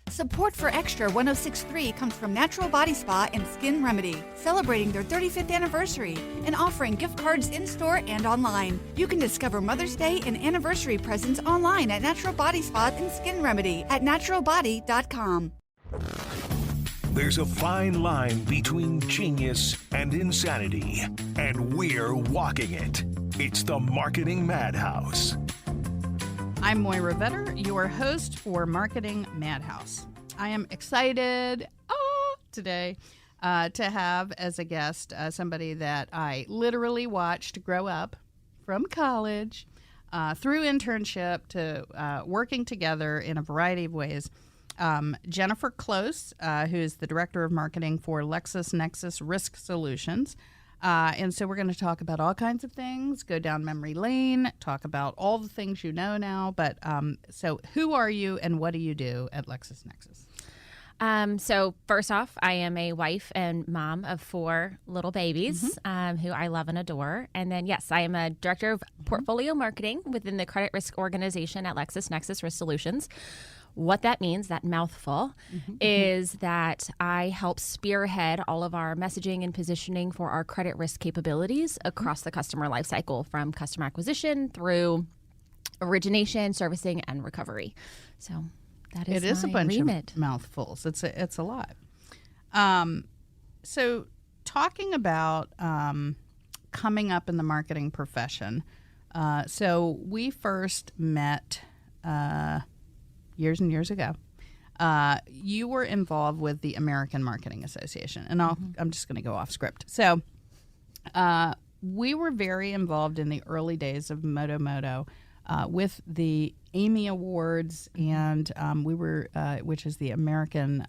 Support for Extra 106.3 comes from Natural Body Spa and Skin Remedy, celebrating their 35th anniversary and offering gift cards in-store and online. You can discover Mother's Day and anniversary presents online at Natural Body Spa and Skin Remedy at naturalbody.com. There's a fine line between genius and insanity, and we're walking it. It's the Marketing Madhouse. I'm Moira Vetter, your host for Marketing Madhouse. I am excited today to have as a guest somebody that I literally watched grow up from college through internship to working together in a variety of ways. Jennifer Close, who's the Director of Marketing for LexisNexis Risk Solutions. And so we're going to talk about all kinds of things, go down memory lane, talk about all the things you know now. But so who are you and what do you do at LexisNexis? So first off, I am a wife and mom of 4 little babies who I love and adore. And then, yes, I am a Director of Portfolio Marketing within the credit risk organization at LexisNexis Risk Solutions. What that means, that mouthful, is that I help spearhead all of our messaging and positioning for our credit risk capabilities across the customer lifecycle, from customer acquisition through origination, servicing, and recovery. So that is It is a bunch remit. of mouthfuls. It's a lot. So talking about coming up in the marketing profession, so we first met years and years ago. You were involved with the American Marketing Association, and I'm just going to go off script. So we were very involved in the early days of Modo with the Amy Awards, and we were, which is the American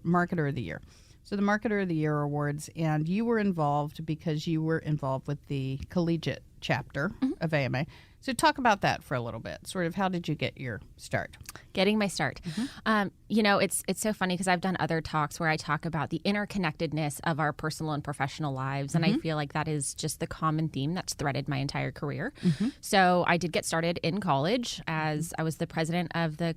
Marketer of the Year. So the Marketer of the Year Awards, and you were involved because you were involved with the collegiate chapter of AMA. So talk about that for a little bit. Sort of, how did you get your start? Getting my start. It's so funny because I've done other talks where I talk about the interconnectedness of our personal and professional lives. And I feel like that is just the common theme that's threaded my entire career. So I did get started in college as I was the president of the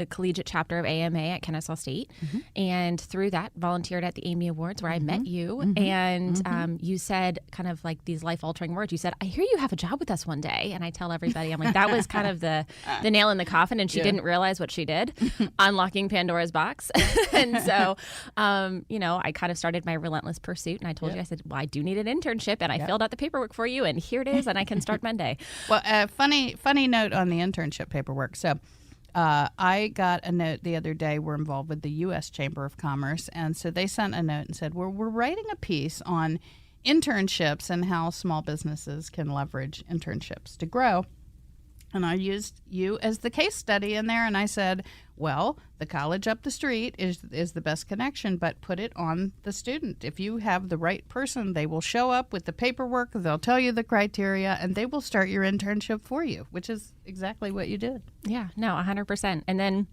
collegiate chapter of AMA at Kennesaw State. And through that, volunteered at the Amy Awards where I met you. And you said kind of like these life-altering words. You said, I hear you have a job with us one day. And I tell everybody, I'm like, that was kind of the nail in the coffin. And she didn't realize what she did, unlocking Pandora's box. And so, I kind of started my relentless pursuit. And I told you, I said, well, I do need an internship. And I filled out the paperwork for you. And here it is. And I can start Monday. Well, funny note on the internship paperwork. So I got a note the other day. We're involved with the U.S. Chamber of Commerce, and so they sent a note and said, we're writing a piece on internships and how small businesses can leverage internships to grow. And I used you as the case study in there, and I said, well, the college up the street is the best connection, but put it on the student. If you have the right person, they will show up with the paperwork, they'll tell you the criteria, and they will start your internship for you, which is exactly what you did. Yeah, no, 100%. And then,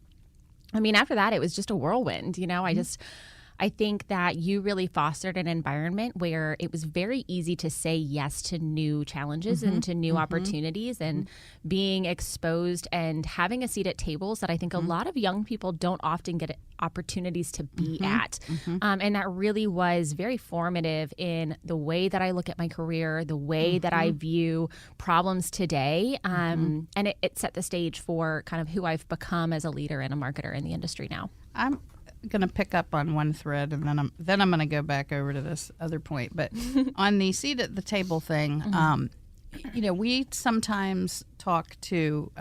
after that, it was just a whirlwind. I think that you really fostered an environment where it was very easy to say yes to new challenges and to new opportunities, and being exposed and having a seat at tables that I think a lot of young people don't often get opportunities to be at. And that really was very formative in the way that I look at my career, the way that I view problems today. And it set the stage for kind of who I've become as a leader and a marketer in the industry now. I'm going to pick up on one thread, and then I'm going to go back over to this other point. But on the seat at the table thing, we sometimes talk to.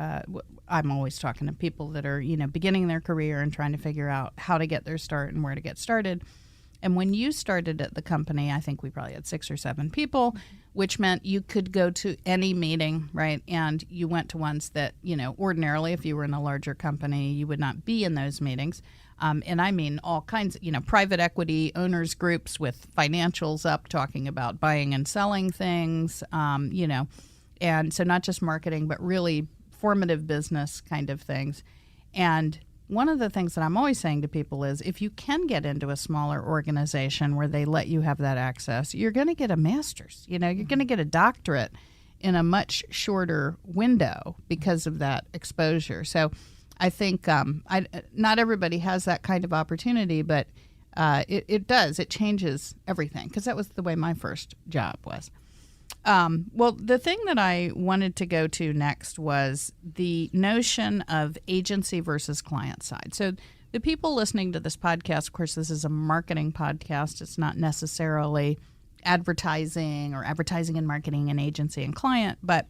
I'm always talking to people that are beginning their career and trying to figure out how to get their start and where to get started. And when you started at the company, I think we probably had 6 or 7 people, which meant you could go to any meeting, right? And you went to ones that, ordinarily, if you were in a larger company, you would not be in those meetings. And I mean all kinds of, private equity owners groups with financials up talking about buying and selling things, and so not just marketing, but really formative business kind of things. And one of the things that I'm always saying to people is if you can get into a smaller organization where they let you have that access, you're going to get a master's. You're going to get a doctorate in a much shorter window because of that exposure. So I think not everybody has that kind of opportunity, but it does. It changes everything, because that was the way my first job was. Well, the thing that I wanted to go to next was the notion of agency versus client side. So the people listening to this podcast, of course, this is a marketing podcast. It's not necessarily advertising or advertising and marketing and agency and client, but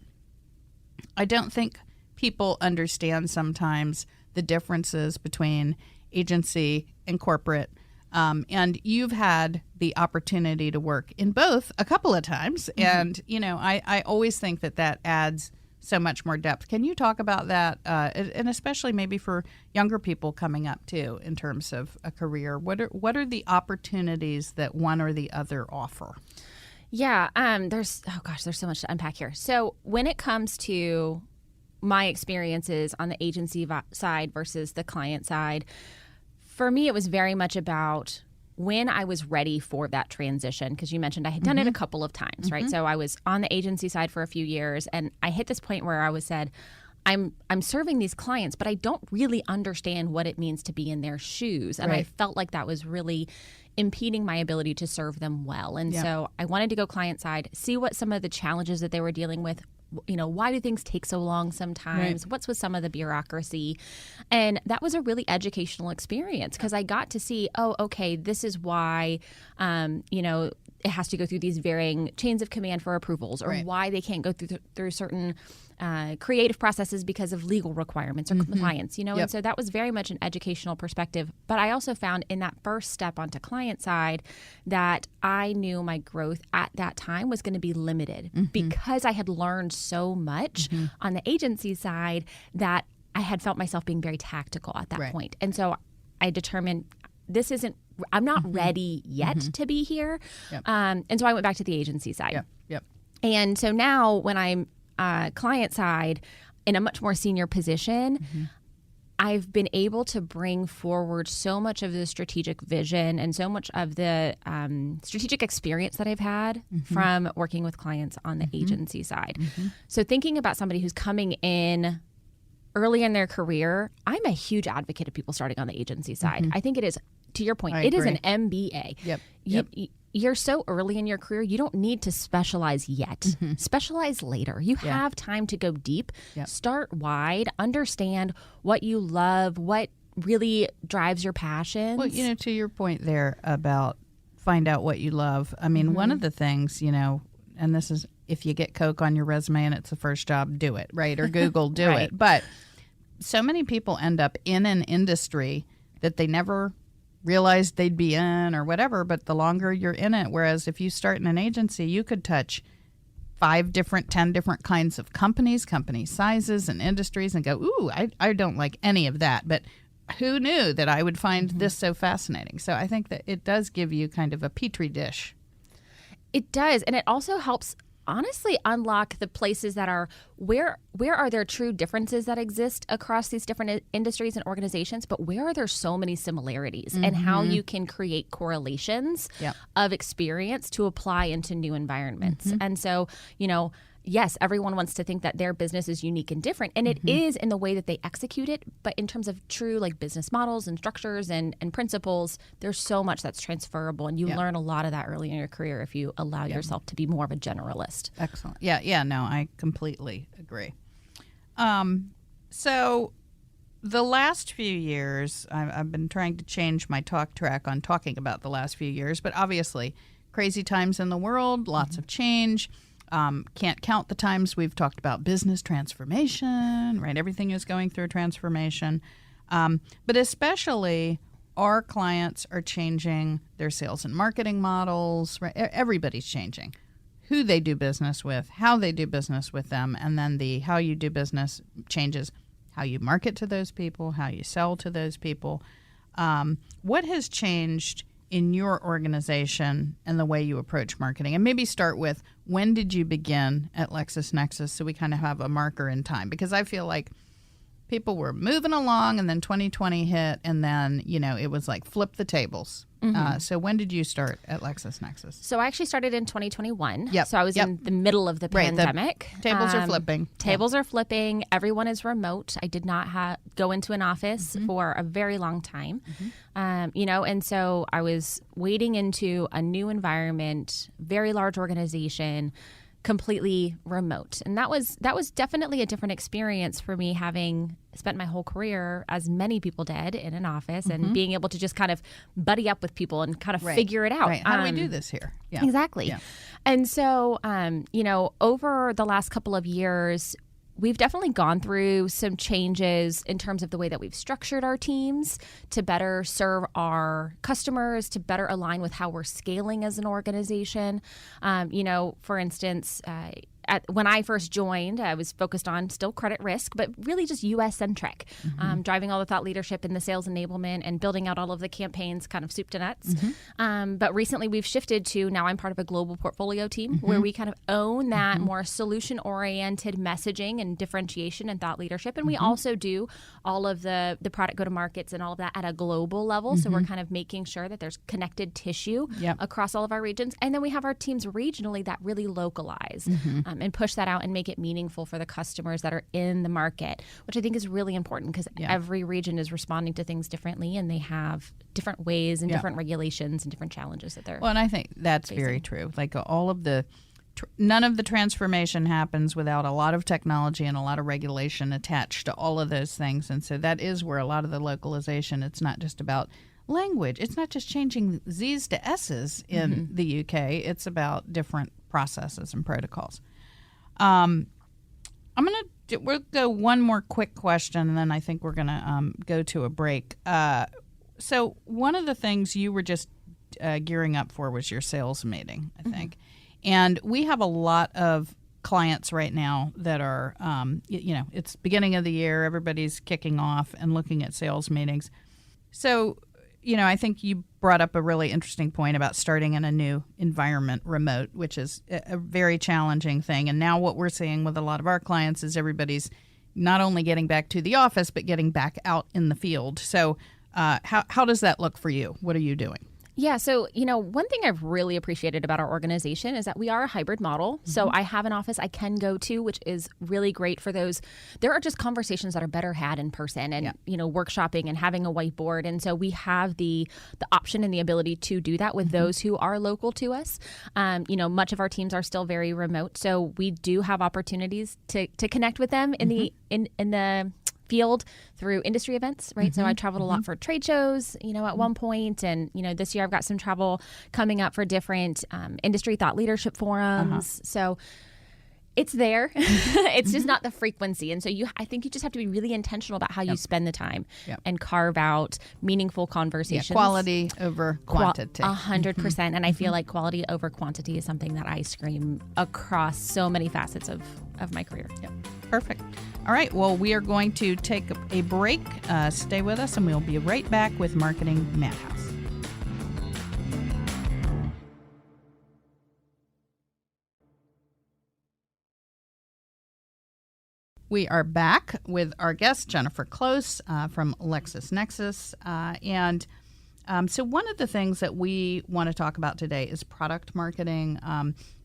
I don't think people understand sometimes the differences between agency and corporate. And you've had the opportunity to work in both a couple of times. And, I always think that adds so much more depth. Can you talk about that? And especially maybe for younger people coming up too, in terms of a career, what are the opportunities that one or the other offer? Yeah. There's so much to unpack here. So when it comes to my experiences on the agency side versus the client side, for me, it was very much about when I was ready for that transition, because you mentioned I had done it a couple of times, right? So I was on the agency side for a few years, and I hit this point where I was said, I'm serving these clients, but I don't really understand what it means to be in their shoes. And I felt like that was really impeding my ability to serve them well. And so I wanted to go client side, see what some of the challenges that they were dealing with. Why do things take so long sometimes? Right. What's with some of the bureaucracy? And that was a really educational experience, because I got to see, this is why, it has to go through these varying chains of command for approvals, or why they can't go through certain creative processes because of legal requirements or compliance, And so that was very much an educational perspective. But I also found in that first step onto client side that I knew my growth at that time was going to be limited, because I had learned so much on the agency side that I had felt myself being very tactical at that point. And so I determined I'm not ready yet to be here. And so I went back to the agency side. And so now when I'm client side in a much more senior position, I've been able to bring forward so much of the strategic vision and so much of the strategic experience that I've had from working with clients on the agency side. So thinking about somebody who's coming in early in their career, I'm a huge advocate of people starting on the agency side. I think it is, to your point, it is an MBA. You're so early in your career, you don't need to specialize yet. Specialize later. You have time to go deep. Start wide. Understand what you love, what really drives your passions. Well, to your point there about find out what you love. I mean, one of the things, and this is, if you get Coke on your resume and it's the first job, do it, right? Or Google, do it. But so many people end up in an industry that they never realized they'd be in or whatever, but the longer you're in it, whereas if you start in an agency, you could touch 10 different kinds of company sizes and industries and go, ooh, I don't like any of that, but who knew that I would find this so fascinating? So I think that it does give you kind of a petri dish. It does, and it also helps honestly unlock the places that are where are there true differences that exist across these different industries and organizations, but where are there so many similarities, and how you can create correlations of experience to apply into new environments. And so, yes, everyone wants to think that their business is unique and different, and it is in the way that they execute it, but in terms of true business models and structures and principles, there's so much that's transferable, and you learn a lot of that early in your career if you allow yourself to be more of a generalist. Excellent. No, I completely agree. So the last few years, I've been trying to change my talk track on talking about the last few years, but obviously crazy times in the world, lots of change. Can't count the times we've talked about business transformation, right? Everything is going through transformation. But especially our clients are changing their sales and marketing models, right? Everybody's changing who they do business with, how they do business with them, and then the how you do business changes how you market to those people, how you sell to those people. What has changed in your organization and the way you approach marketing? And maybe start with, when did you begin at LexisNexis, so we kind of have a marker in time? Because I feel like people were moving along, and then 2020 hit, and then, it was like flip the tables. So when did you start at LexisNexis? So I actually started in 2021. Yep. So I was in the middle of the pandemic. Tables are flipping. Tables are flipping. Everyone is remote. I did not go into an office for a very long time. And so I was wading into a new environment, very large organization, completely remote. And that was definitely a different experience for me, having spent my whole career, as many people did, in an office and being able to just kind of buddy up with people and kind of figure it out. Right. How do we do this here? Yeah. Exactly. Yeah. And so, over the last couple of years, we've definitely gone through some changes in terms of the way that we've structured our teams to better serve our customers, to better align with how we're scaling as an organization. For instance, when I first joined, I was focused on still credit risk, but really just U.S.-centric, driving all the thought leadership in the sales enablement and building out all of the campaigns, kind of soup to nuts. But recently we've shifted to, now I'm part of a global portfolio team where we kind of own that more solution-oriented messaging and differentiation and thought leadership. And we also do all of the product go-to-markets and all of that at a global level. So we're kind of making sure that there's connected tissue across all of our regions. And then we have our teams regionally that really localize. And push that out and make it meaningful for the customers that are in the market, which I think is really important because every region is responding to things differently, and they have different ways and different regulations and different challenges that they're and I think that's facing. Very true. Like none of the transformation happens without a lot of technology and a lot of regulation attached to all of those things. And so that is where a lot of the localization, it's not just about language. It's not just changing Z's to S's in the UK. It's about different processes and protocols. We'll go one more quick question, and then I think we're going to go to a break. So one of the things you were just gearing up for was your sales meeting, I think. And we have a lot of clients right now that are, it's beginning of the year, everybody's kicking off and looking at sales meetings. So, I think you brought up a really interesting point about starting in a new environment remote, which is a very challenging thing. And now what we're seeing with a lot of our clients is everybody's not only getting back to the office, but getting back out in the field. So how does that look for you? What are you doing? Yeah. So, one thing I've really appreciated about our organization is that we are a hybrid model. So I have an office I can go to, which is really great for those. There are just conversations that are better had in person and, workshopping and having a whiteboard. And so we have the option and the ability to do that with those who are local to us. Much of our teams are still very remote. So we do have opportunities to connect with them in the field through industry events, right? So I traveled a lot for trade shows, at one point. And, this year I've got some travel coming up for different industry thought leadership forums. So it's there. It's just not the frequency. And so I think you just have to be really intentional about how you spend the time and carve out meaningful conversations. Quality over quantity. 100%. And I feel like quality over quantity is something that I scream across so many facets of my career. Yep. Perfect. All right. Well, we are going to take a break. Stay with us, and we'll be right back with Marketing Madhouse. We are back with our guest, Jennifer Close from LexisNexis. So one of the things that we want to talk about today is product marketing.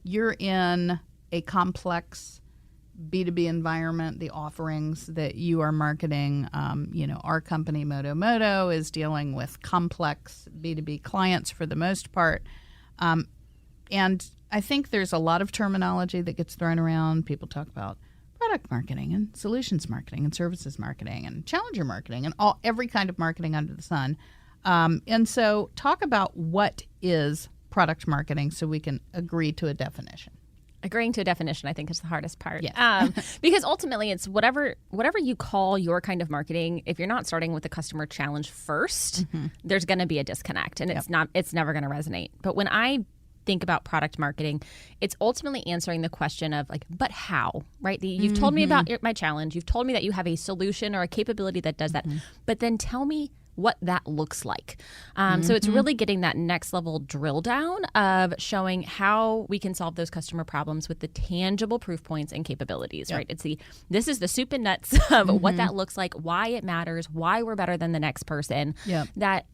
You're in a complex B2B environment, the offerings that you are marketing. Our company, Modo, is dealing with complex B2B clients for the most part. And I think there's a lot of terminology that gets thrown around. People talk about product marketing and solutions marketing and services marketing and challenger marketing and every kind of marketing under the sun. And so talk about what is product marketing so we can agree to a definition. Agreeing to a definition, I think, is the hardest part. Yes. Because ultimately, it's whatever you call your kind of marketing. If you're not starting with the customer challenge first, there's going to be a disconnect, and it's never going to resonate. But when I think about product marketing, it's ultimately answering the question of but how, right? You've told me about my challenge. You've told me that you have a solution or a capability that does that. But then tell me what that looks like. So it's really getting that next level drill down of showing how we can solve those customer problems with the tangible proof points and capabilities, right? This is the soup and nuts of what that looks like, why it matters, why we're better than the next person. That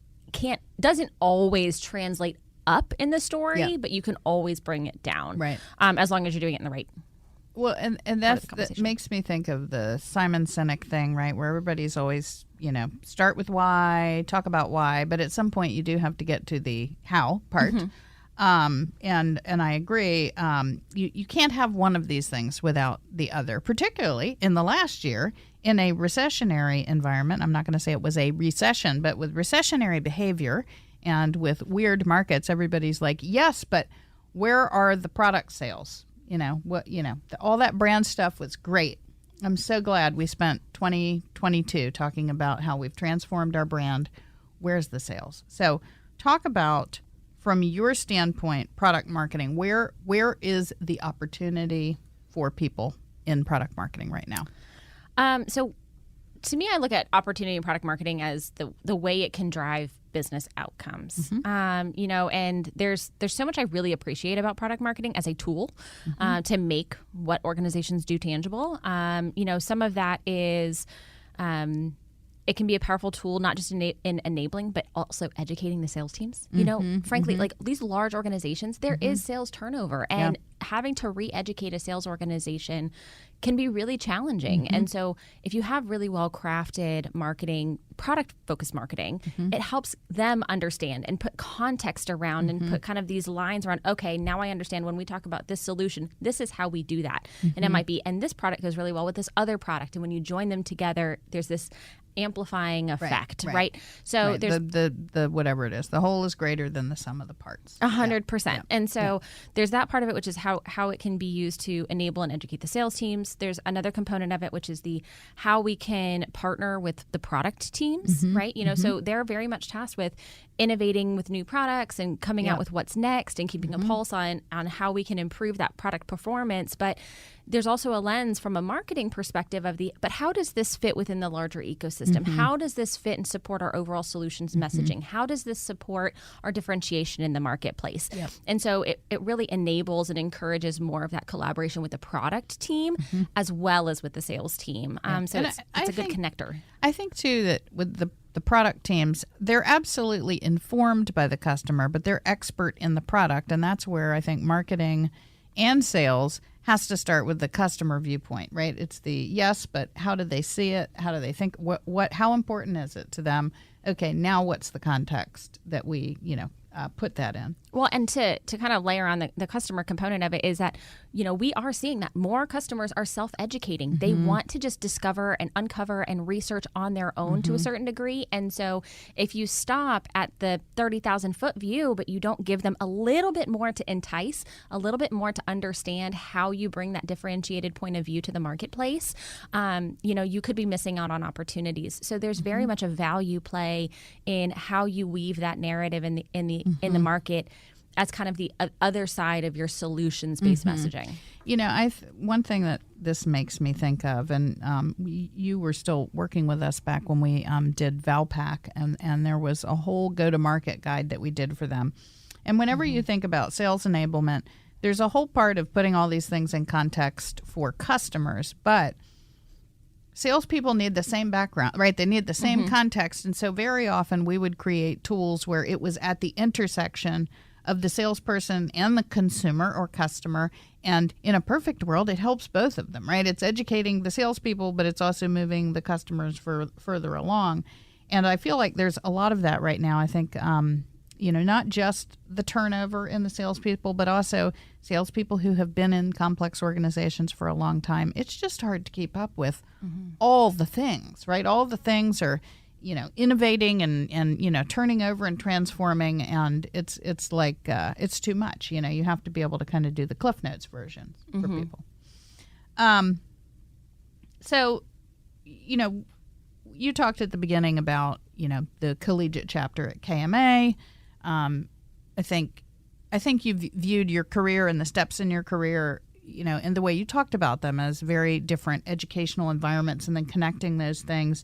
doesn't always translate up in the story, but you can always bring it down, right? As long as you're doing it in the right. Well, and that makes me think of the Simon Sinek thing, right? Where everybody's always, start with why, talk about why, but at some point you do have to get to the how part. And I agree. You can't have one of these things without the other, particularly in the last year in a recessionary environment. I'm not going to say it was a recession, but with recessionary behavior and with weird markets, everybody's like, yes, but where are the product sales? All that brand stuff was great. I'm so glad we spent 2022 talking about how we've transformed our brand. Where's the sales? So talk about, from your standpoint, product marketing. Where is the opportunity for people in product marketing right now? So to me, I look at opportunity in product marketing as the way it can drive business outcomes. And there's so much I really appreciate about product marketing as a tool to make what organizations do tangible. Some of that is it can be a powerful tool, not just in enabling, but also educating the sales teams. Frankly, like these large organizations, there is sales turnover, and having to re-educate a sales organization can be really challenging. And so if you have really well-crafted marketing, product-focused marketing, it helps them understand and put context around and put kind of these lines around, okay, now I understand when we talk about this solution, this is how we do that. And it might be, and this product goes really well with this other product. And when you join them together, there's this amplifying effect, right? So there's the whatever it is, the whole is greater than the sum of the parts. 100%. And so there's that part of it, which is how it can be used to enable and educate the sales teams. There's another component of it, which is how we can partner with the product teams, right? So they're very much tasked with innovating with new products and coming out with what's next and keeping a pulse on how we can improve that product performance. But there's also a lens from a marketing perspective but how does this fit within the larger ecosystem? How does this fit and support our overall solutions messaging? How does this support our differentiation in the marketplace? And so it really enables and encourages more of that collaboration with the product team as well as with the sales team. So it's a good connector. I think, too, that with the product teams, they're absolutely informed by the customer, but they're expert in the product. And that's where I think marketing and sales has to start with the customer viewpoint, right? It's the yes, but how do they see it? How do they think? How important is it to them? Okay, now what's the context that we, put that in? Well, and to kind of layer on the customer component of it is that, we are seeing that more customers are self-educating. They want to just discover and uncover and research on their own to a certain degree. And so if you stop at the 30,000-foot view, but you don't give them a little bit more to entice, a little bit more to understand how you bring that differentiated point of view to the marketplace, you could be missing out on opportunities. So there's very much a value play in how you weave that narrative in the market as kind of the other side of your solutions-based messaging. One thing that this makes me think of, and you were still working with us back when we did Valpak, and there was a whole go-to-market guide that we did for them. And whenever you think about sales enablement, there's a whole part of putting all these things in context for customers, but salespeople need the same background, right? They need the same context. And so very often we would create tools where it was at the intersection of the salesperson and the consumer or customer. And in a perfect world, it helps both of them, right? It's educating the salespeople, but it's also moving the customers further along. And I feel like there's a lot of that right now. I think, not just the turnover in the salespeople, but also salespeople who have been in complex organizations for a long time. It's just hard to keep up with all the things, right? All the things are, innovating and turning over and transforming, and it's like it's too much. You have to be able to kind of do the Cliff Notes version for people. So, you talked at the beginning about the collegiate chapter at KMA. I think you've viewed your career and the steps in your career, and the way you talked about them as very different educational environments, and then connecting those things.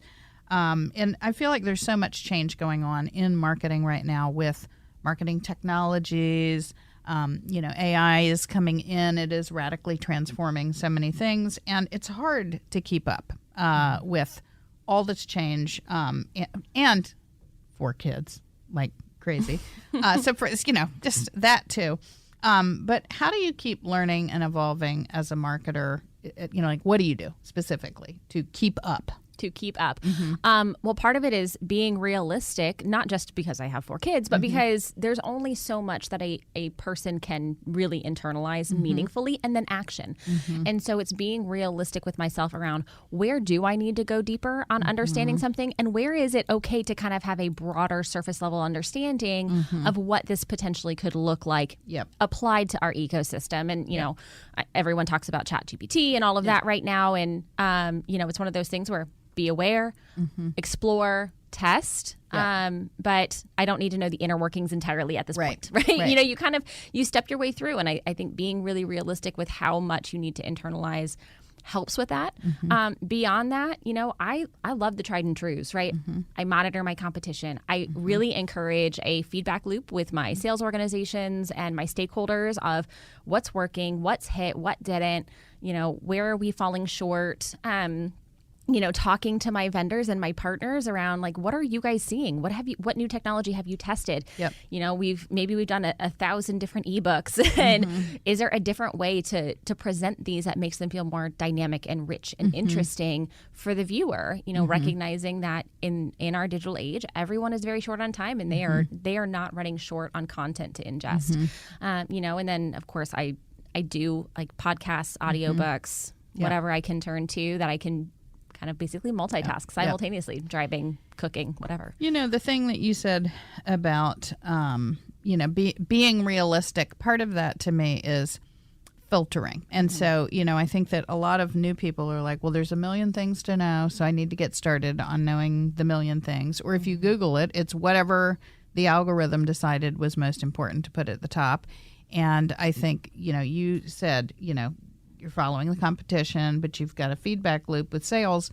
And I feel like there's so much change going on in marketing right now with marketing technologies. AI is coming in. It is radically transforming so many things. And it's hard to keep up with all this change and 4 kids like crazy. So for, just that too. But how do you keep learning and evolving as a marketer? What do you do specifically to keep up? Well, part of it is being realistic, not just because I have 4 kids, but because there's only so much that a person can really internalize meaningfully and then action. And so it's being realistic with myself around where do I need to go deeper on understanding something, and where is it okay to kind of have a broader surface level understanding of what this potentially could look like applied to our ecosystem. And, everyone talks about ChatGPT and all of that right now. And, it's one of those things where be aware, explore, test, but I don't need to know the inner workings entirely at this point, right? You step your way through, and I think being really realistic with how much you need to internalize helps with that. Beyond that, I love the tried and trues, right? I monitor my competition. I really encourage a feedback loop with my sales organizations and my stakeholders of what's working, what's hit, what didn't, where are we falling short? Talking to my vendors and my partners around what are you guys seeing? What new technology have you tested? We've done 1,000 different ebooks, and is there a different way to present these that makes them feel more dynamic and rich and interesting for the viewer? Recognizing that in our digital age, everyone is very short on time, and they are not running short on content to ingest. And then of course I do podcasts, audiobooks, whatever I can turn to that I can kind of basically multitask simultaneously, driving, cooking, whatever. The thing that you said about, being realistic, part of that to me is filtering. And so, I think that a lot of new people are like, well, there's a million things to know, so I need to get started on knowing the million things. Or if you Google it, it's whatever the algorithm decided was most important to put at the top. And I think, you said, you're following the competition, but you've got a feedback loop with sales.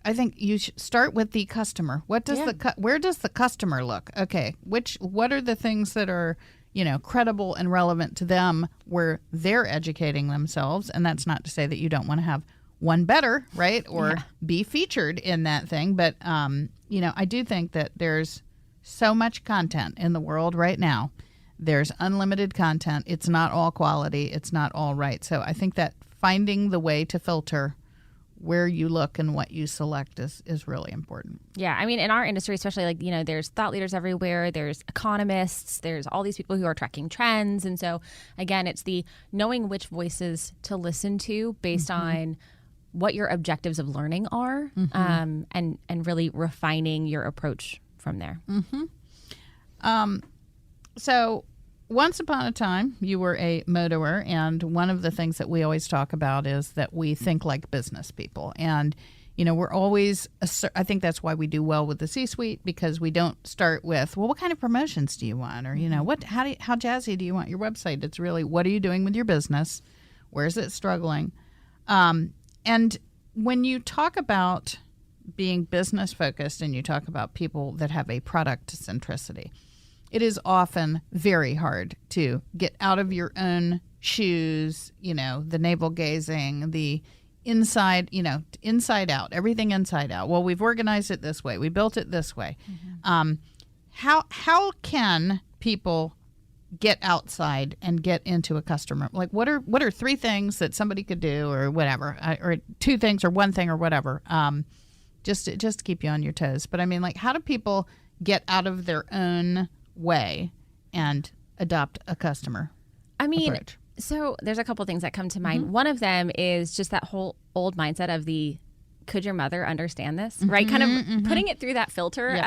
I think you should start with the customer. What does where does the customer look? Okay, what are the things that are, credible and relevant to them where they're educating themselves? And that's not to say that you don't want to have one better, right? Or be featured in that thing. But, I do think that there's so much content in the world right now. There's unlimited content. It's not all quality. It's not all right. So I think that finding the way to filter where you look and what you select is really important. Yeah. I mean, in our industry, especially there's thought leaders everywhere. There's economists. There's all these people who are tracking trends. And so, again, it's the knowing which voices to listen to based on what your objectives of learning are, and really refining your approach from there. So once upon a time, you were a Modoer, and one of the things that we always talk about is that we think like business people. And, we're always, I think that's why we do well with the C-suite, because we don't start with, well, what kind of promotions do you want? Or, how jazzy do you want your website? It's really, what are you doing with your business? Where's it struggling? And when you talk about being business focused and you talk about people that have a product centricity, it is often very hard to get out of your own shoes, the navel gazing, the inside, inside out, everything inside out. Well, we've organized it this way. We built it this way. How can people get outside and get into a customer? What are 3 things that somebody could do, or whatever, or 2 things or 1 thing or whatever, just to keep you on your toes. But I mean, how do people get out of their own way and adopt a customer approach? So there's a couple things that come to mind. One of them is just that whole old mindset of could your mother understand this, right? Kind of putting it through that filter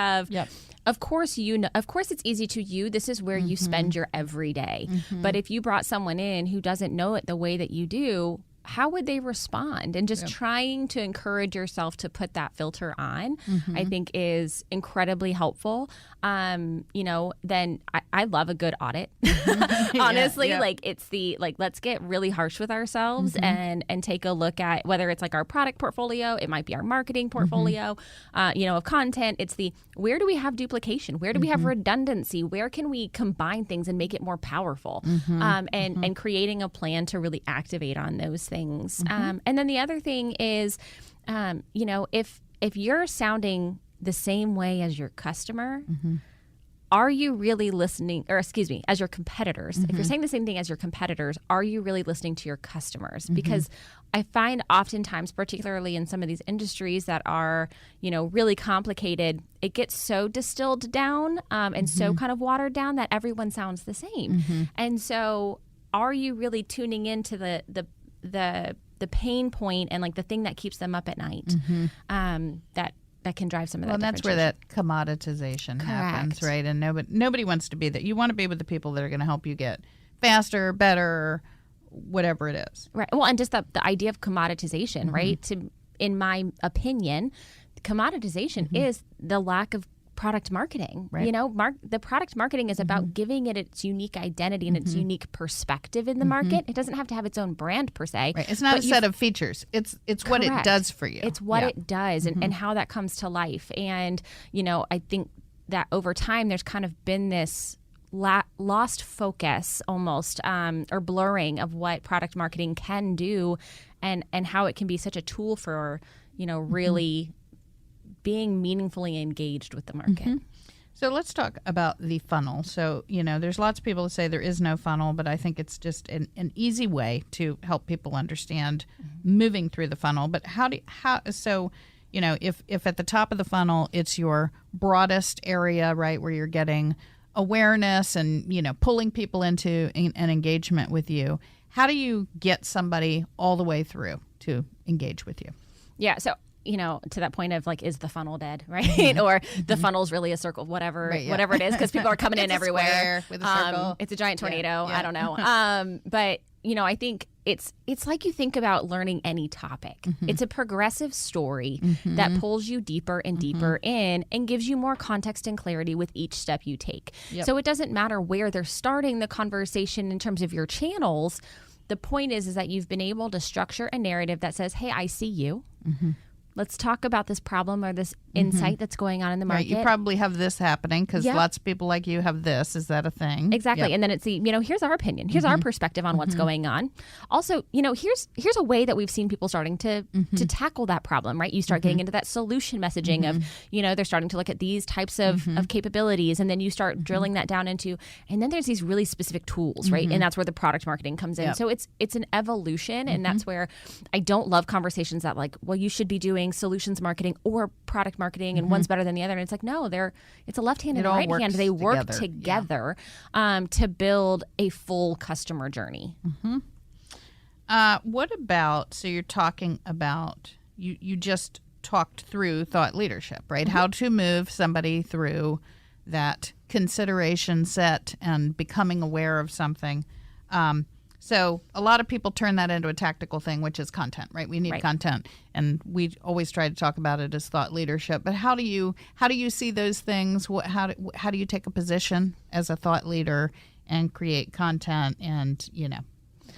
of course, of course it's easy to you. This is where you spend your everyday. But if you brought someone in who doesn't know it the way that you do, how would they respond? And just trying to encourage yourself to put that filter on, I think is incredibly helpful. Then I love a good audit. Honestly, it's let's get really harsh with ourselves and take a look at whether it's like our product portfolio, it might be our marketing portfolio, of content. It's where do we have duplication? Where do we have redundancy? Where can we combine things and make it more powerful? And creating a plan to really activate on those things. And then the other thing is, if you're sounding the same way as your customer, are you really listening, or excuse me, as your competitors? If you're saying the same thing as your competitors, are you really listening to your customers? Because I find oftentimes, particularly in some of these industries that are, really complicated, it gets so distilled down and so kind of watered down that everyone sounds the same. And so are you really tuning into the pain point and like the thing that keeps them up at night that can drive some of that. Well, that's where that commoditization happens, right? And nobody wants to be that. You want to be with the people that are going to help you get faster, better, whatever it is. Right. Well, and just the idea of commoditization, right? In my opinion, commoditization is the lack of product marketing. Right. The product marketing is about giving it its unique identity and its unique perspective in the market. It doesn't have to have its own brand per se. Right. It's not a set of features. It's what it does for you. It's what it does and how that comes to life. And, I think that over time there's kind of been this lost focus almost or blurring of what product marketing can do and how it can be such a tool for, really being meaningfully engaged with the market. So let's talk about the funnel. So, there's lots of people that say there is no funnel, but I think it's just an easy way to help people understand moving through the funnel. But if at the top of the funnel, it's your broadest area, right, where you're getting awareness and, pulling people into an engagement with you, how do you get somebody all the way through to engage with you? Yeah. So, to that point of like, is the funnel dead, right? Or the funnel's really a circle, whatever it is, because people are coming in everywhere. With a circle. It's a giant tornado. Yeah. I don't know. But I think it's like you think about learning any topic. It's a progressive story that pulls you deeper and deeper in and gives you more context and clarity with each step you take. Yep. So it doesn't matter where they're starting the conversation in terms of your channels. The point is that you've been able to structure a narrative that says, hey, I see you. Let's talk about this problem or this insight that's going on in the market. Right. You probably have this happening because lots of people like you have this. Is that a thing? Exactly. Yep. And then it's here's our opinion. Here's our perspective on what's going on. Also, here's a way that we've seen people starting to tackle that problem, right? You start getting into that solution messaging of, they're starting to look at these types of capabilities, and then you start drilling that down into, and then there's these really specific tools, right? And that's where the product marketing comes in. Yep. So it's an evolution, and that's where I don't love conversations that like, well, you should be doing solutions marketing or product marketing and one's better than the other. And it's like, no, it's a left hand and a right hand. They work together to build a full customer journey. What about, so you're talking about, you just talked through thought leadership, right? How to move somebody through that consideration set and becoming aware of something. So a lot of people turn that into a tactical thing, which is content, right? We need content, and we always try to talk about it as thought leadership. But how do you see those things? How do you take a position as a thought leader and create content and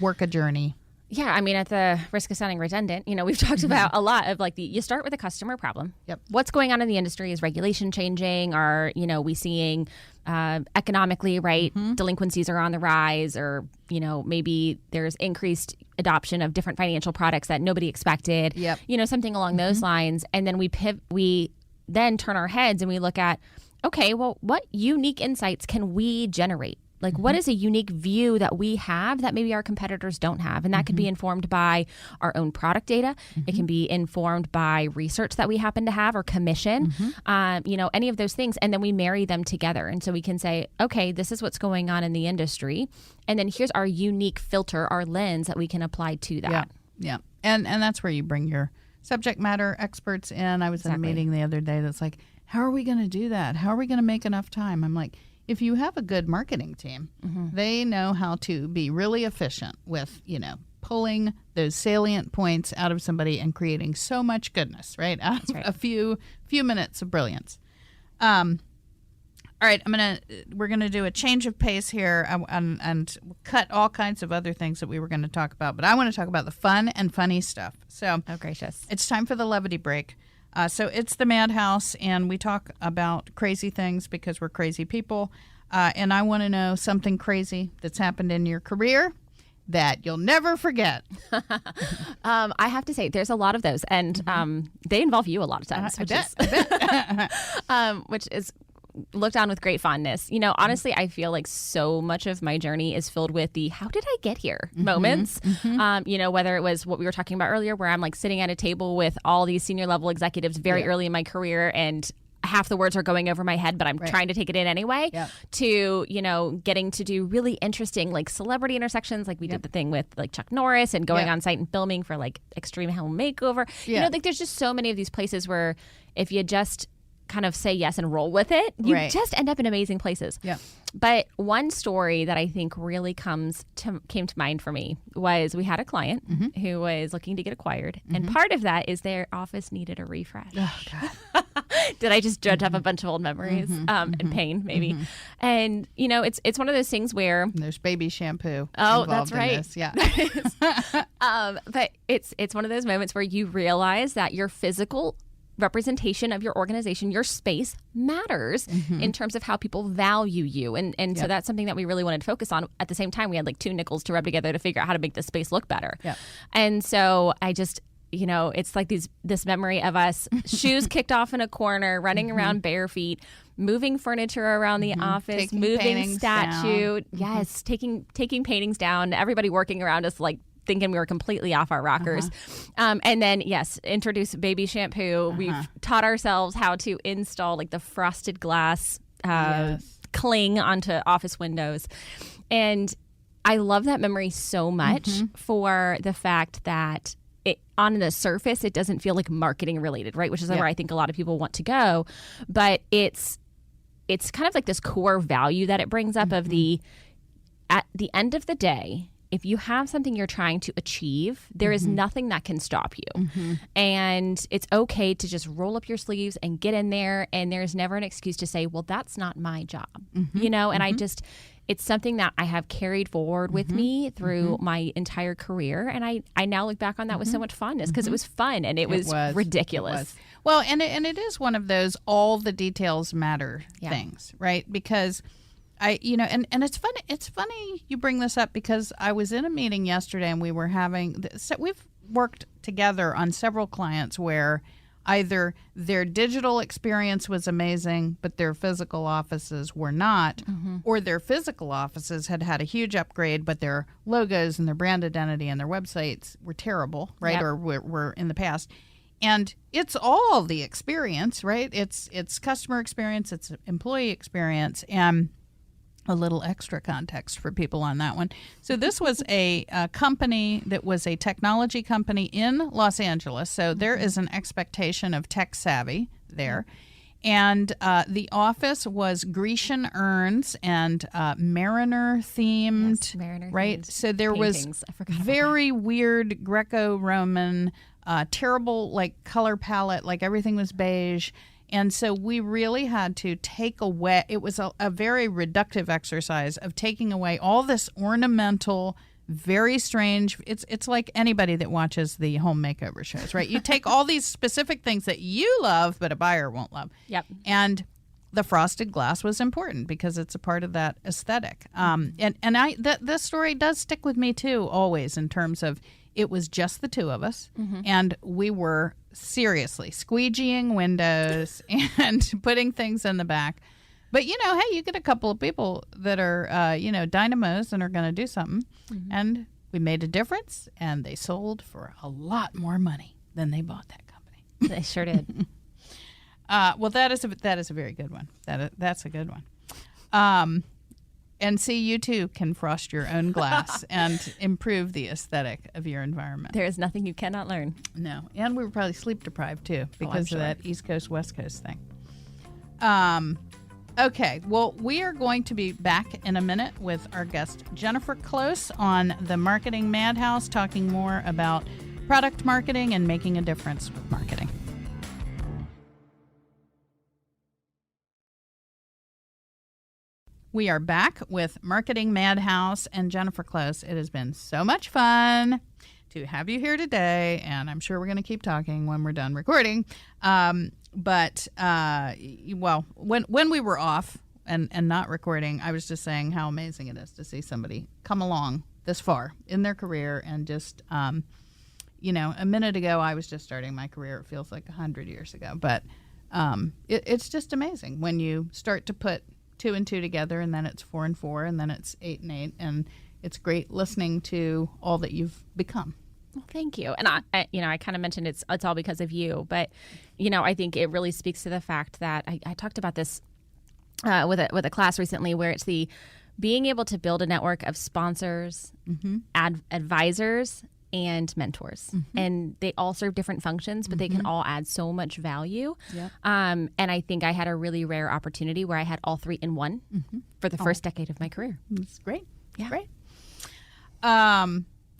work a journey? Yeah, I mean, at the risk of sounding redundant, we've talked about a lot of like you start with a customer problem. Yep. What's going on in the industry? Is regulation changing? Are we seeing economically, right? Delinquencies are on the rise, or maybe there's increased adoption of different financial products that nobody expected. Yep. Something along those lines, and then we then turn our heads and we look at, okay, well, what unique insights can we generate? Like, what is a unique view that we have that maybe our competitors don't have? And that could be informed by our own product data. It can be informed by research that we happen to have or commission, any of those things. And then we marry them together. And so we can say, okay, this is what's going on in the industry. And then here's our unique filter, our lens that we can apply to that. Yeah. And that's where you bring your subject matter experts in. I was in a meeting the other day that's like, how are we going to do that? How are we going to make enough time? I'm like, if you have a good marketing team, they know how to be really efficient with, pulling those salient points out of somebody and creating so much goodness, right? Out of a few minutes of brilliance. All right, we're gonna do a change of pace here and cut all kinds of other things that we were going to talk about, but I want to talk about the fun and funny stuff. So, oh gracious, it's time for the levity break. So it's the Madhouse, and we talk about crazy things because we're crazy people. And I want to know something crazy that's happened in your career that you'll never forget. I have to say, there's a lot of those, and they involve you a lot of times, which is looked on with great fondness. You know, honestly, I feel like so much of my journey is filled with the "how did I get here" moments. You know, whether it was what we were talking about earlier, where I'm like sitting at a table with all these senior level executives very early in my career, and half the words are going over my head, but I'm trying to take it in anyway, to, you know, getting to do really interesting like celebrity intersections. Like we did the thing with like Chuck Norris and going on site and filming for like Extreme Home Makeover. You know, like there's just so many of these places where if you just kind of say yes and roll with it, you just end up in amazing places. But one story that I think really came to mind for me was we had a client who was looking to get acquired, and part of that is their office needed a refresh. Oh, God. Did I just dredge up a bunch of old memories and pain, maybe? And, you know, it's one of those things where there's baby shampoo. Oh, that's right. Yeah. But it's one of those moments where you realize that your physical representation of your organization, your space matters in terms of how people value you. And so that's something that we really wanted to focus on. At the same time, we had like 2 nickels to rub together to figure out how to make this space look better. And so I just, you know, it's like this memory of us, shoes kicked off in a corner, running around bare feet, moving furniture around the office, taking moving statue. Down. Yes, taking paintings down, everybody working around us like thinking we were completely off our rockers. And then, yes, introduce baby shampoo. We've taught ourselves how to install like the frosted glass cling onto office windows. And I love that memory so much for the fact that on the surface, it doesn't feel like marketing related, right? Which is where I think a lot of people want to go. But it's kind of like this core value that it brings up of at the end of the day, if you have something you're trying to achieve, there is nothing that can stop you. And it's okay to just roll up your sleeves and get in there. And there's never an excuse to say, well, that's not my job, you know? And it's something that I have carried forward with me through my entire career. And I now look back on that with so much fondness because it was fun and it was ridiculous. It was. Well, and it is one of those all the details matter things, right? Because you know, and it's funny. It's funny you bring this up because I was in a meeting yesterday and we were we've worked together on several clients where either their digital experience was amazing, but their physical offices were not, or their physical offices had a huge upgrade, but their logos and their brand identity and their websites were terrible, right? Or were in the past. And it's all the experience, right? It's customer experience, it's employee experience, and a little extra context for people on that one. So this was a company that was a technology company in Los Angeles. So there is an expectation of tech savvy there. And the office was Grecian urns and Mariner themed, yes, Mariner right? themed So there paintings. was very weird Greco-Roman, terrible like color palette, like everything was beige. And so we really had to take away, it was a very reductive exercise of taking away all this ornamental, very strange, it's like anybody that watches the home makeover shows, right? You take all these specific things that you love, but a buyer won't love. And the frosted glass was important because it's a part of that aesthetic. This story does stick with me too, always, in terms of it was just the two of us, and we were seriously squeegeeing windows and putting things in the back. But, you know, hey, you get a couple of people that are, dynamos and are going to do something. And we made a difference, and they sold for a lot more money than they bought that company. They sure did. Well, that is a very good one. That's a good one. And see, you too can frost your own glass and improve the aesthetic of your environment. There is nothing you cannot learn. No. And we were probably sleep deprived too because of that East Coast, West Coast thing. Okay, well, we are going to be back in a minute with our guest Jennifer Close on the Marketing Madhouse, talking more about product marketing and making a difference with marketing. We are back with Marketing Madhouse and Jennifer Close. It has been so much fun to have you here today, and I'm sure we're going to keep talking when we're done recording. But when we were off and not recording, I was just saying how amazing it is to see somebody come along this far in their career. And just, a minute ago, I was just starting my career. It feels like 100 years ago. But it's just amazing when you start to put 2 and 2 together, and then it's 4 and 4, and then it's 8 and 8. And it's great listening to all that you've become. Well, thank you. And I kind of mentioned it's all because of you, but I think it really speaks to the fact that I talked about this with a class recently, where it's the being able to build a network of sponsors, advisors, and mentors, and they all serve different functions, but they can all add so much value. Yep. And I think I had a really rare opportunity where I had all 3 in one for the first decade of my career. That's great. Yeah. Great.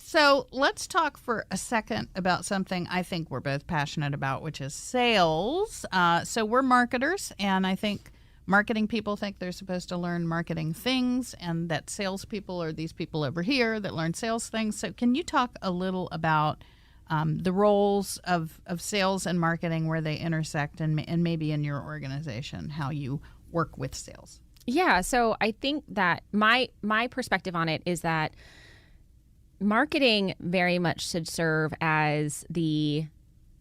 So let's talk for a second about something I think we're both passionate about, which is sales. So we're marketers, and I think marketing people think they're supposed to learn marketing things, and that salespeople are these people over here that learn sales things. So can you talk a little about the roles of sales and marketing, where they intersect, and maybe in your organization, how you work with sales? Yeah, so I think that my perspective on it is that marketing very much should serve as the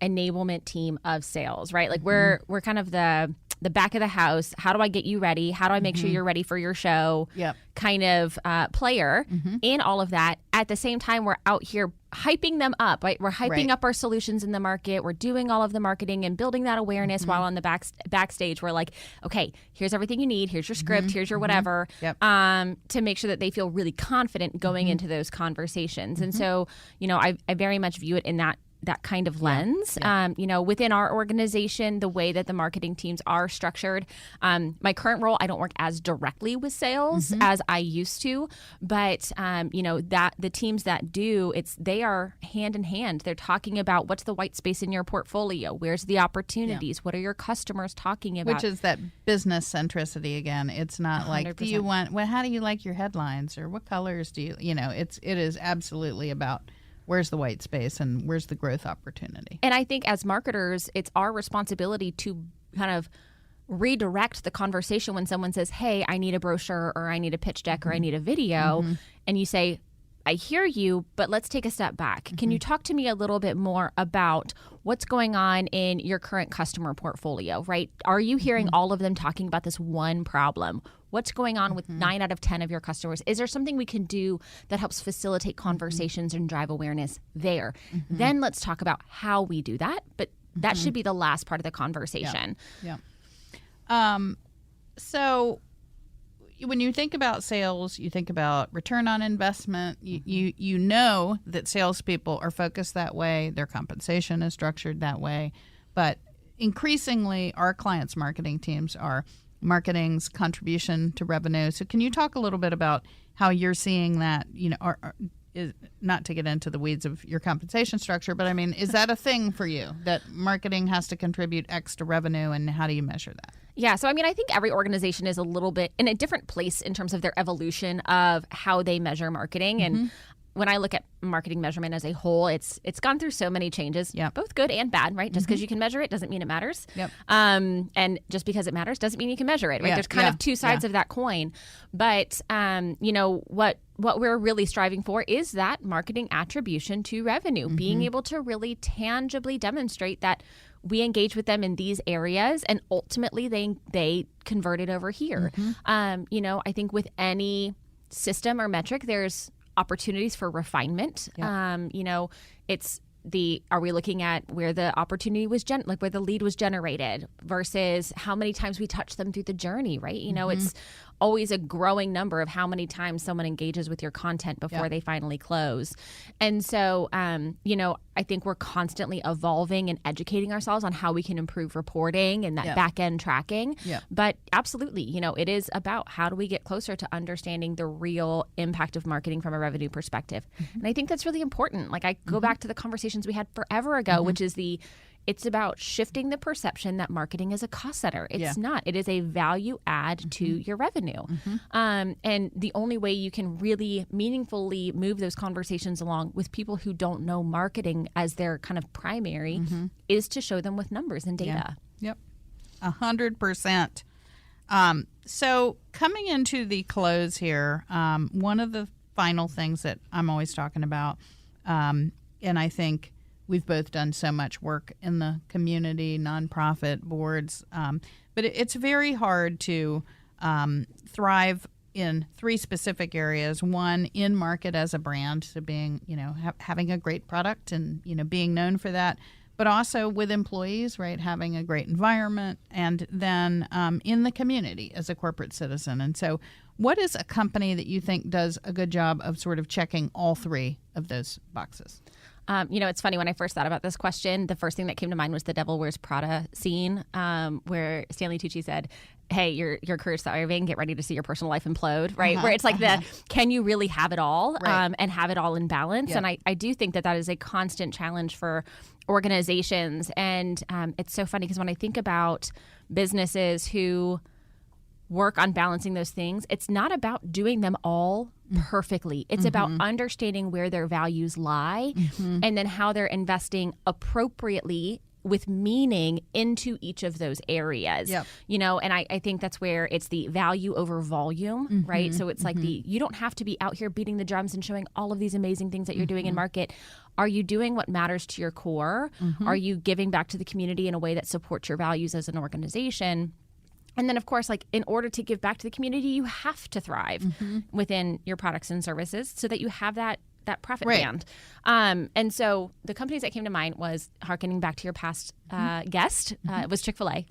enablement team of sales, right? Like we're kind of the back of the house. How do I get you ready? How do I make sure you're ready for your show? Yep. Kind of player in all of that. At the same time, we're out here hyping them up, right? We're hyping up our solutions in the market. We're doing all of the marketing and building that awareness while on the backstage. We're like, okay, here's everything you need. Here's your script. Here's your whatever, to make sure that they feel really confident going into those conversations. And so, I very much view it in that kind of lens. Within our organization, the way that the marketing teams are structured, my current role, I don't work as directly with sales as I used to, but that the teams that do, they are hand in hand. They're talking about what's the white space in your portfolio, where's the opportunities, what are your customers talking about, which is that business centricity again. It's not 100%. Like, do you want? Well, how do you like your headlines, or what colors do you? It is absolutely about where's the white space and where's the growth opportunity. And I think as marketers, it's our responsibility to kind of redirect the conversation when someone says, hey, I need a brochure, or I need a pitch deck, or I need a video. And you say, I hear you, but let's take a step back. Can you talk to me a little bit more about what's going on in your current customer portfolio, right? Are you hearing all of them talking about this one problem? What's going on with 9 out of 10 of your customers? Is there something we can do that helps facilitate conversations and drive awareness there? Then let's talk about how we do that. But that should be the last part of the conversation. So when you think about sales, you think about return on investment. You know that salespeople are focused that way. Their compensation is structured that way. But increasingly, our clients' marketing teams are marketing's contribution to revenue. So can you talk a little bit about how you're seeing that, not to get into the weeds of your compensation structure, but I mean, is that a thing for you, that marketing has to contribute X to revenue, and how do you measure that? Yeah, so I mean, I think every organization is a little bit in a different place in terms of their evolution of how they measure marketing. And when I look at marketing measurement as a whole, it's gone through so many changes, both good and bad, right? Just because you can measure it doesn't mean it matters. And just because it matters doesn't mean you can measure it, right? There's kind of two sides of that coin. But, what we're really striving for is that marketing attribution to revenue, being able to really tangibly demonstrate that we engage with them in these areas, and ultimately they convert it over here. I think with any system or metric, there's opportunities for refinement. It's are we looking at where the opportunity was where the lead was generated versus how many times we touch them through the journey, right? It's always a growing number of how many times someone engages with your content before they finally close. And so, I think we're constantly evolving and educating ourselves on how we can improve reporting and that back end tracking. But absolutely, it is about how do we get closer to understanding the real impact of marketing from a revenue perspective. And I think that's really important. Like I go back to the conversations we had forever ago, which is it's about shifting the perception that marketing is a cost center. It's not. It is a value add to your revenue. And the only way you can really meaningfully move those conversations along with people who don't know marketing as their kind of primary is to show them with numbers and data. Yep. 100%. So coming into the close here, one of the final things that I'm always talking about, and I think we've both done so much work in the community, nonprofit boards, but it's very hard to thrive in three specific areas. One, in market as a brand, so being, having a great product and, being known for that, but also with employees, right, having a great environment, and then in the community as a corporate citizen. And so what is a company that you think does a good job of sort of checking all three of those boxes? It's funny, when I first thought about this question, the first thing that came to mind was the Devil Wears Prada scene, where Stanley Tucci said, hey, your career's thriving, get ready to see your personal life implode, right? Where it's like can you really have it all and have it all in balance? And I do think that is a constant challenge for organizations. And it's so funny because when I think about businesses who work on balancing those things, it's not about doing them all perfectly. It's about understanding where their values lie and then how they're investing appropriately with meaning into each of those areas. And I think that's where it's the value over volume, right? So it's like you don't have to be out here beating the drums and showing all of these amazing things that you're doing in market. Are you doing what matters to your core? Are you giving back to the community in a way that supports your values as an organization? And then, of course, like in order to give back to the community, you have to thrive within your products and services so that you have that profit band. And so the companies that came to mind was, hearkening back to your past guest, it was Chick-fil-A.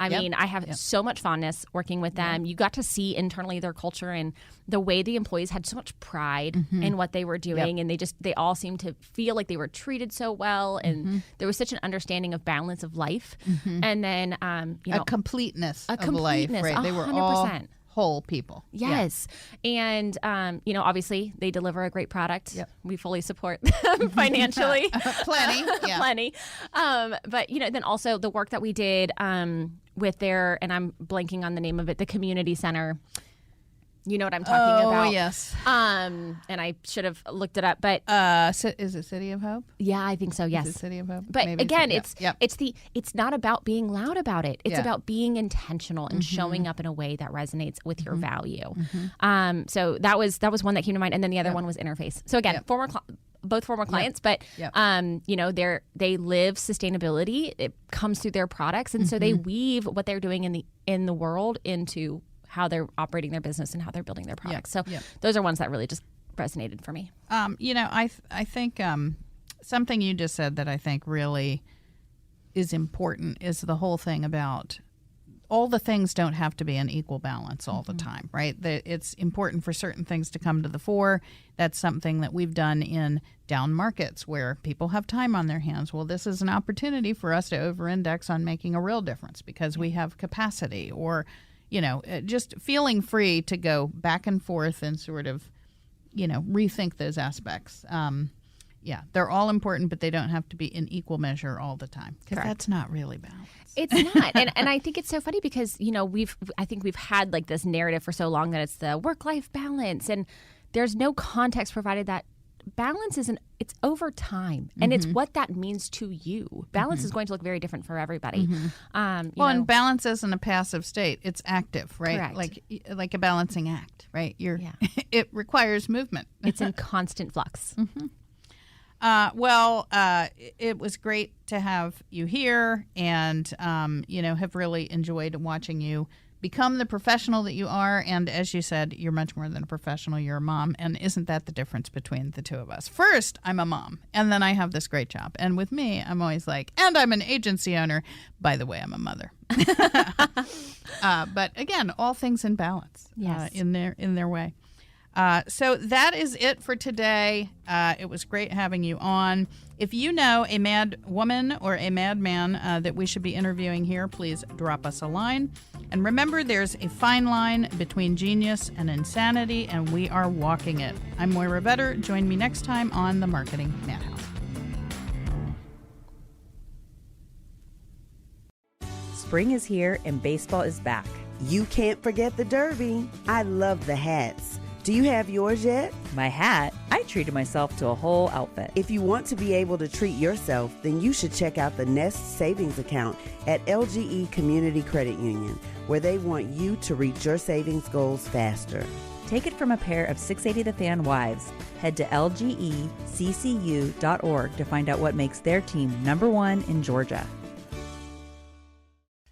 I mean, I have so much fondness working with them. You got to see internally their culture and the way the employees had so much pride in what they were doing. And they all seemed to feel like they were treated so well. And there was such an understanding of balance of life. And then, a completeness of life, right? They were 100%. all whole people. Yes. And, obviously they deliver a great product. We fully support them financially. Plenty. But, then also the work that we did with and I'm blanking on the name of it, the community center. You know what I'm talking about. Oh, yes. And I should have looked it up, but is it City of Hope? Yeah, I think so. Yes, is it City of Hope. But maybe again, it's not about being loud about it. It's about being intentional and showing up in a way that resonates with your value. So that was one that came to mind, and then the other one was interface. So again, both former clients, but they live sustainability. It comes through their products, and so they weave what they're doing in the world into how they're operating their business and how they're building their products. So those are ones that really just resonated for me. I think something you just said that I think really is important is the whole thing about all the things don't have to be an equal balance all the time, right? It's important for certain things to come to the fore. That's something that we've done in down markets where people have time on their hands. Well, this is an opportunity for us to over-index on making a real difference because we have capacity, or just feeling free to go back and forth and sort of, rethink those aspects. They're all important, but they don't have to be in equal measure all the time, because that's not really balanced. It's not. and I think it's so funny because, I think we've had like this narrative for so long that it's the work-life balance, and there's no context provided that balance it's over time, and it's what that means to you. Balance is going to look very different for everybody. And balance isn't a passive state; it's active, right? Correct. Like a balancing act, right? It requires movement. It's in constant flux. It was great to have you here, and have really enjoyed watching you become the professional that you are. And as you said, you're much more than a professional. You're a mom. And isn't that the difference between the two of us? First, I'm a mom, and then I have this great job. And with me, I'm always like, and I'm an agency owner. By the way, I'm a mother. But again, all things in balance, Yes. in their way. So that is it for today. It was great having you on. If you know a mad woman or a mad man that we should be interviewing here, please drop us a line. And remember, there's a fine line between genius and insanity, and we are walking it. I'm Moira Vetter. Join me next time on The Marketing Madhouse. Spring is here and baseball is back. You can't forget the Derby. I love the hats. Do you have yours yet? My hat, I treated myself to a whole outfit. If you want to be able to treat yourself, then you should check out the Nest Savings Account at LGE Community Credit Union, where they want you to reach your savings goals faster. Take it from a pair of 680 The Fan wives. Head to lgeccu.org to find out what makes their team #1 in Georgia.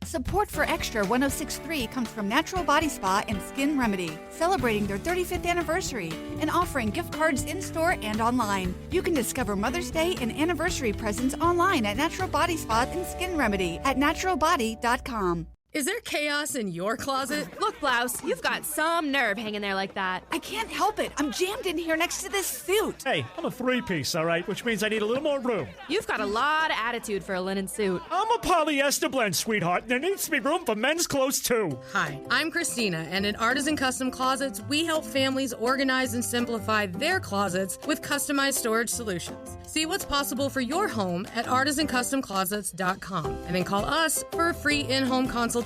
Support for Extra 1063 comes from Natural Body Spa and Skin Remedy, celebrating their 35th anniversary and offering gift cards in-store and online. You can discover Mother's Day and anniversary presents online at Natural Body Spa and Skin Remedy at naturalbody.com. Is there chaos in your closet? Look, Blouse, you've got some nerve hanging there like that. I can't help it. I'm jammed in here next to this suit. Hey, I'm a three-piece, all right, which means I need a little more room. You've got a lot of attitude for a linen suit. I'm a polyester blend, sweetheart, and there needs to be room for men's clothes, too. Hi, I'm Christina, and at Artisan Custom Closets, we help families organize and simplify their closets with customized storage solutions. See what's possible for your home at artisancustomclosets.com, and then call us for a free in-home consultation.